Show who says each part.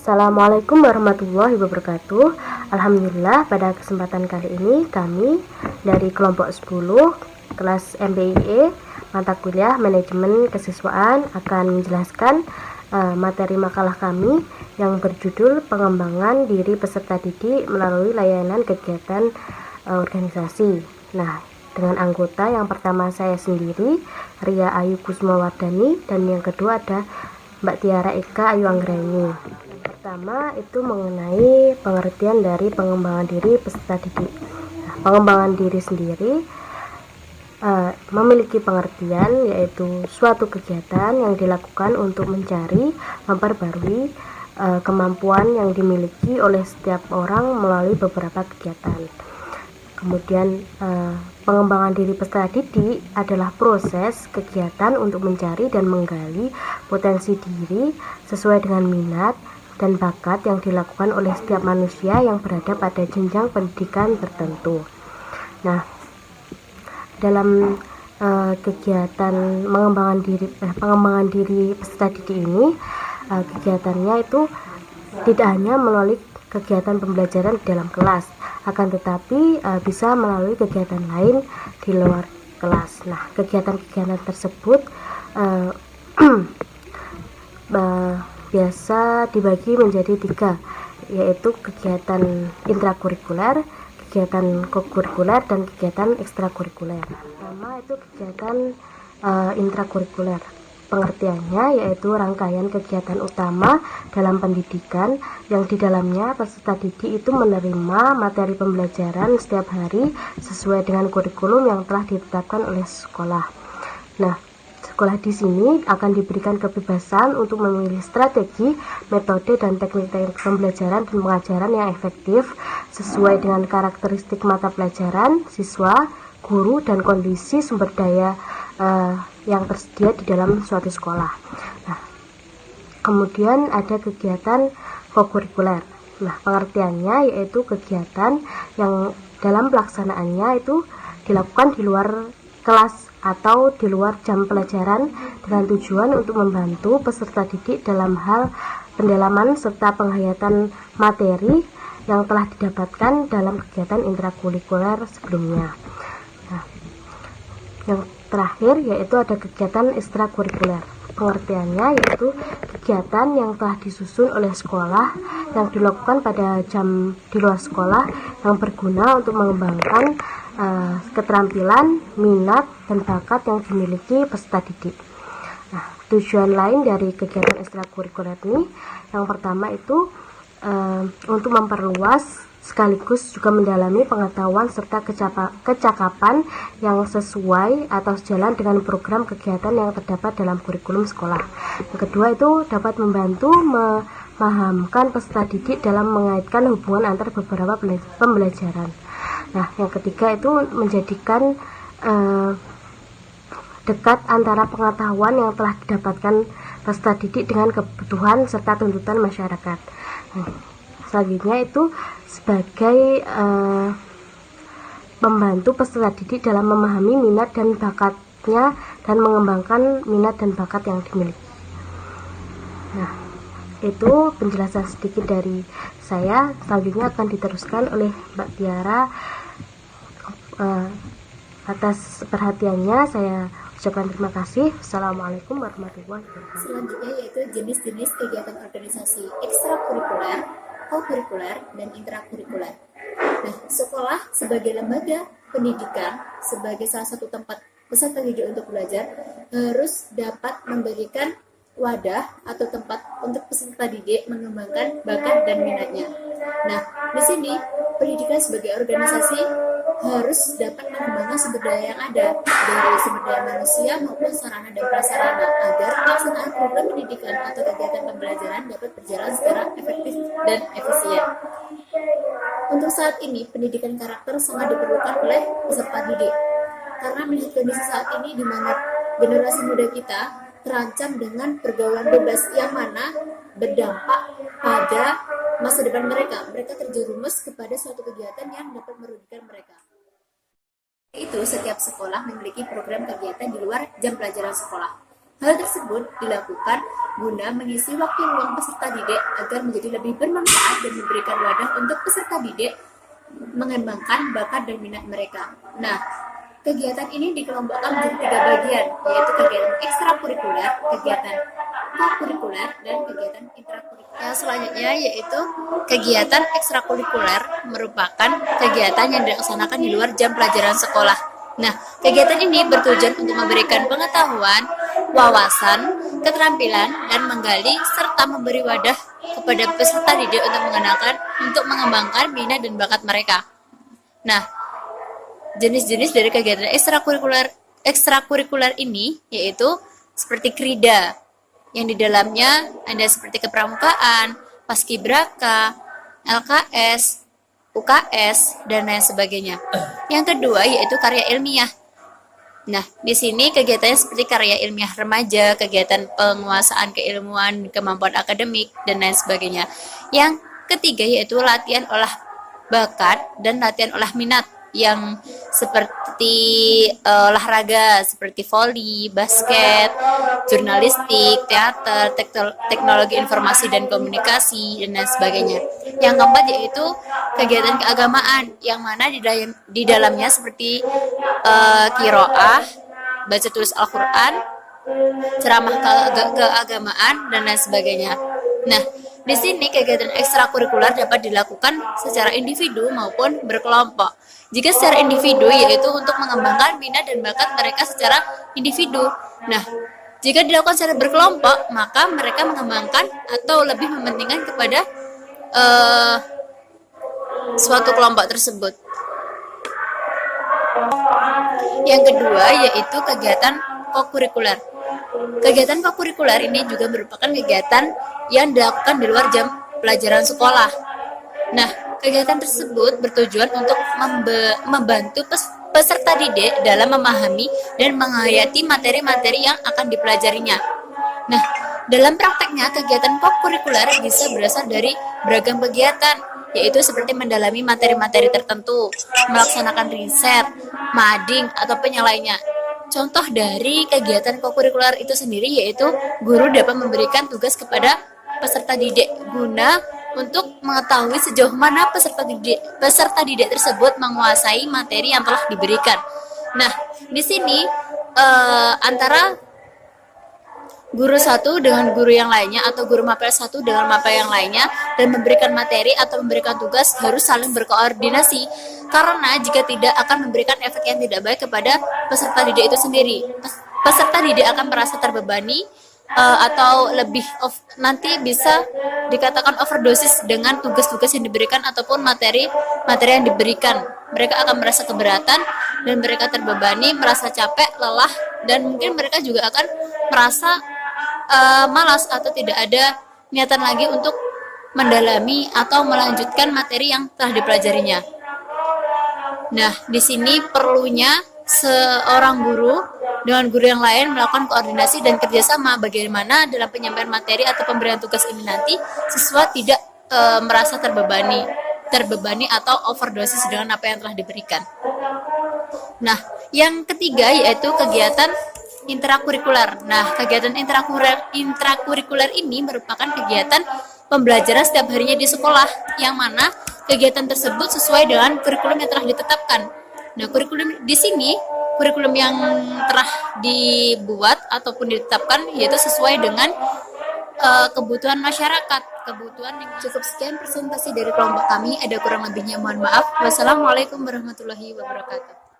Speaker 1: Assalamualaikum warahmatullahi wabarakatuh. Alhamdulillah, pada kesempatan kali ini kami dari kelompok 10 kelas MBIE mata kuliah Manajemen Kesiswaan akan menjelaskan materi makalah kami yang berjudul Pengembangan Diri Peserta Didik Melalui Layanan Kegiatan Organisasi. Nah, dengan anggota yang pertama saya sendiri, Ria Ayu Kusmawardani, dan yang kedua ada Mbak Tiara Eka Ayu Anggraini. Pertama itu mengenai pengertian dari pengembangan diri peserta didik. Nah, pengembangan diri sendiri memiliki pengertian yaitu suatu kegiatan yang dilakukan untuk mencari, memperbarui kemampuan yang dimiliki oleh setiap orang melalui beberapa kegiatan. Kemudian pengembangan diri peserta didik adalah proses kegiatan untuk mencari dan menggali potensi diri sesuai dengan minat dan bakat yang dilakukan oleh setiap manusia yang berada pada jenjang pendidikan tertentu. Nah, dalam kegiatan pengembangan diri peserta didik ini, kegiatannya itu tidak hanya melalui kegiatan pembelajaran di dalam kelas, akan tetapi bisa melalui kegiatan lain di luar kelas. Nah, kegiatan-kegiatan tersebut biasa dibagi menjadi 3, yaitu kegiatan intrakurikuler, kegiatan kokurikuler, dan kegiatan ekstrakurikuler. Pertama itu kegiatan intrakurikuler. Pengertiannya yaitu rangkaian kegiatan utama dalam pendidikan yang di dalamnya peserta didik itu menerima materi pembelajaran setiap hari sesuai dengan kurikulum yang telah ditetapkan oleh sekolah. Nah, sekolah di sini akan diberikan kebebasan untuk memilih strategi, metode, dan teknik-teknik pembelajaran dan pengajaran yang efektif sesuai dengan karakteristik mata pelajaran, siswa, guru, dan kondisi sumber daya yang tersedia di dalam suatu sekolah. Nah, kemudian ada kegiatan kokurikuler. Nah, pengertiannya yaitu kegiatan yang dalam pelaksanaannya itu dilakukan di luar kelas atau di luar jam pelajaran dengan tujuan untuk membantu peserta didik dalam hal pendalaman serta penghayatan materi yang telah didapatkan dalam kegiatan intrakurikuler sebelumnya. Nah, yang terakhir yaitu ada kegiatan ekstrakurikuler. Pengertiannya yaitu kegiatan yang telah disusun oleh sekolah yang dilakukan pada jam di luar sekolah yang berguna untuk mengembangkan keterampilan, minat, dan bakat yang dimiliki peserta didik. Nah, tujuan lain dari kegiatan ekstrakurikuler ini yang pertama itu untuk memperluas sekaligus juga mendalami pengetahuan serta kecakapan yang sesuai atau sejalan dengan program kegiatan yang terdapat dalam kurikulum sekolah. Yang kedua itu dapat membantu memahamkan peserta didik dalam mengaitkan hubungan antar beberapa pembelajaran. Nah, yang ketiga itu menjadikan dekat antara pengetahuan yang telah didapatkan peserta didik dengan kebutuhan serta tuntutan masyarakat. Nah, selanjutnya itu sebagai membantu peserta didik dalam memahami minat dan bakatnya dan mengembangkan minat dan bakat yang dimiliki. Nah, itu penjelasan sedikit dari saya. Selanjutnya akan diteruskan oleh Mbak Tiara. Atas perhatiannya saya ucapkan terima kasih. Assalamualaikum warahmatullahi wabarakatuh.
Speaker 2: Selanjutnya yaitu jenis-jenis kegiatan organisasi ekstrakurikuler, kokurikuler, dan intrakurikuler. Nah, sekolah sebagai lembaga pendidikan, sebagai salah satu tempat peserta didik untuk belajar, harus dapat memberikan wadah atau tempat untuk peserta didik mengembangkan bakat dan minatnya. Nah, di sini pendidikan sebagai organisasi harus dapat mengembangkan sumber daya yang ada dari sumber daya manusia maupun sarana dan prasarana agar pelaksanaan program pendidikan atau kegiatan pembelajaran dapat berjalan secara efektif dan efisien. Untuk saat ini, pendidikan karakter sangat diperlukan oleh peserta didik karena melihat kondisi saat ini di mana generasi muda kita terancam dengan pergaulan bebas yang mana berdampak pada masa depan mereka. Mereka terjerumus kepada suatu kegiatan yang dapat merugikan mereka. Itu setiap sekolah memiliki program kegiatan di luar jam pelajaran sekolah. Hal tersebut dilakukan guna mengisi waktu luang peserta didik agar menjadi lebih bermanfaat dan memberikan wadah untuk peserta didik mengembangkan bakat dan minat mereka. Nah, kegiatan ini dikelompokkan menjadi 3 bagian, yaitu kegiatan ekstrakurikuler, kegiatan kokurikuler, dan kegiatan intrakurikuler. Yang selanjutnya yaitu kegiatan ekstrakurikuler merupakan kegiatan yang dilaksanakan di luar jam pelajaran sekolah. Nah, kegiatan ini bertujuan untuk memberikan pengetahuan, wawasan, keterampilan, dan menggali serta memberi wadah kepada peserta didik untuk mengembangkan minat dan bakat mereka. Nah, jenis-jenis dari kegiatan ekstrakurikuler ini yaitu seperti krida, yang di dalamnya ada seperti kepramukaan, paskibraka, LKS, UKS, dan lain sebagainya. Yang kedua yaitu karya ilmiah. Nah, di sini kegiatannya seperti karya ilmiah remaja, kegiatan penguasaan keilmuan, kemampuan akademik, dan lain sebagainya. Yang ketiga yaitu latihan olah bakat dan latihan olah minat, yang seperti olahraga seperti voli, basket, jurnalistik, teater, teknologi informasi dan komunikasi, dan lain sebagainya. Yang keempat yaitu kegiatan keagamaan, yang mana di dalamnya seperti qiraah, baca tulis Al-Quran, ceramah keagamaan, dan lain sebagainya. Nah, di sini kegiatan ekstrakurikuler dapat dilakukan secara individu maupun berkelompok. Jika secara individu yaitu untuk mengembangkan minat dan bakat mereka secara individu. Nah, jika dilakukan secara berkelompok, maka mereka mengembangkan atau lebih mementingkan kepada suatu kelompok tersebut. Yang kedua yaitu kegiatan kokurikuler. Kegiatan kokurikuler ini juga merupakan kegiatan yang dilakukan di luar jam pelajaran sekolah. Nah, kegiatan tersebut bertujuan untuk membantu peserta didik dalam memahami dan menghayati materi-materi yang akan dipelajarinya. Nah, dalam prakteknya kegiatan kokurikuler bisa berasal dari beragam kegiatan, yaitu seperti mendalami materi-materi tertentu, melaksanakan riset, mading, ataupun yang lainnya. Contoh dari kegiatan kokurikuler itu sendiri yaitu guru dapat memberikan tugas kepada peserta didik guna untuk mengetahui sejauh mana peserta didik tersebut menguasai materi yang telah diberikan. Nah, di sini antara guru satu dengan guru yang lainnya atau guru mapel satu dengan mapel yang lainnya dan memberikan materi atau memberikan tugas harus saling berkoordinasi, karena jika tidak akan memberikan efek yang tidak baik kepada peserta didik itu sendiri. Peserta didik akan merasa terbebani atau nanti bisa dikatakan overdosis dengan tugas-tugas yang diberikan ataupun materi yang diberikan. Mereka akan merasa keberatan dan mereka terbebani, merasa capek, lelah, dan mungkin mereka juga akan merasa malas atau tidak ada niatan lagi untuk mendalami atau melanjutkan materi yang telah dipelajarinya. Nah, di sini perlunya seorang guru dengan guru yang lain melakukan koordinasi dan kerjasama bagaimana dalam penyampaian materi atau pemberian tugas ini nanti siswa tidak merasa terbebani atau overdosis dengan apa yang telah diberikan. Nah, yang ketiga yaitu kegiatan intrakurikuler. Nah, kegiatan intrakurikuler ini merupakan kegiatan pembelajaran setiap harinya di sekolah, yang mana kegiatan tersebut sesuai dengan kurikulum yang telah ditetapkan. Nah, kurikulum di sini, kurikulum yang telah dibuat ataupun ditetapkan yaitu sesuai dengan kebutuhan masyarakat, kebutuhan yang cukup. Sekian presentasi dari kelompok kami, ada kurang lebihnya mohon maaf. Wassalamualaikum warahmatullahi wabarakatuh.